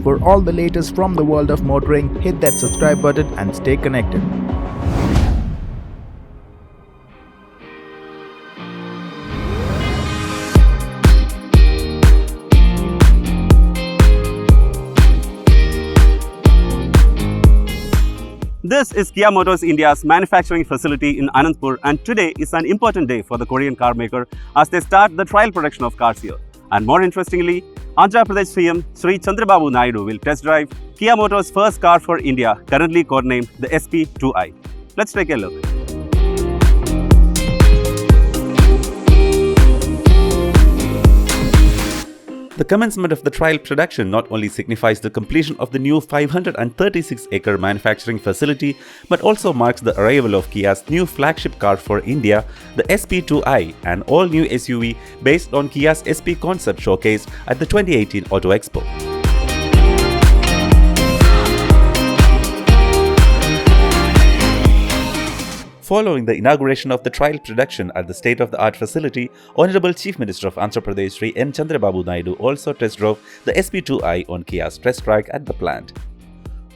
For all the latest from the world of motoring, hit that subscribe button and stay connected. This is Kia Motors India's manufacturing facility in Anantpur, and today is an important day for the Korean car maker as they start the trial production of cars here. And more interestingly, Andhra Pradesh CM Shri Chandrababu Naidu will test drive Kia Motors' first car for India, currently codenamed the SP2i. Let's take a look. The commencement of the trial production not only signifies the completion of the new 536-acre manufacturing facility, but also marks the arrival of Kia's new flagship car for India, the SP2i, an all-new SUV based on Kia's SP concept showcased at the 2018 Auto Expo. Following the inauguration of the trial production at the state-of-the-art facility, Honorable Chief Minister of Andhra Pradesh Shri N Chandrababu Naidu also test drove the SP2i on Kia's test track at the plant.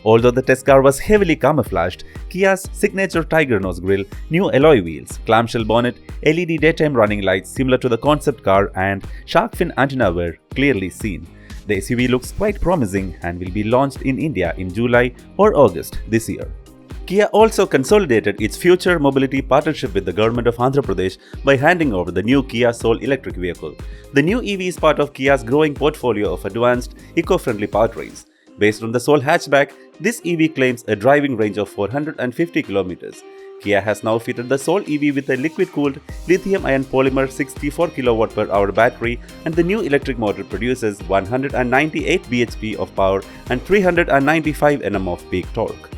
Although the test car was heavily camouflaged, Kia's signature tiger nose grille, new alloy wheels, clamshell bonnet, LED daytime running lights similar to the concept car and shark fin antenna were clearly seen. The SUV looks quite promising and will be launched in India in July or August this year. Kia also consolidated its future mobility partnership with the government of Andhra Pradesh by handing over the new Kia Soul electric vehicle. The new EV is part of Kia's growing portfolio of advanced, eco-friendly powertrains. Based on the Soul hatchback, this EV claims a driving range of 450 km. Kia has now fitted the Soul EV with a liquid-cooled lithium-ion polymer 64 kWh battery, and the new electric motor produces 198 bhp of power and 395 Nm of peak torque.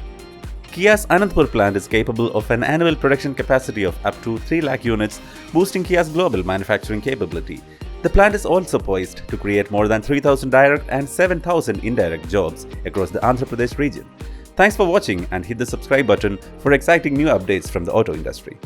Kia's Anantpur plant is capable of an annual production capacity of up to 3 lakh units, boosting Kia's global manufacturing capability. The plant is also poised to create more than 3,000 direct and 7,000 indirect jobs across the Andhra Pradesh region. Thanks for watching and hit the subscribe button for exciting new updates from the auto industry.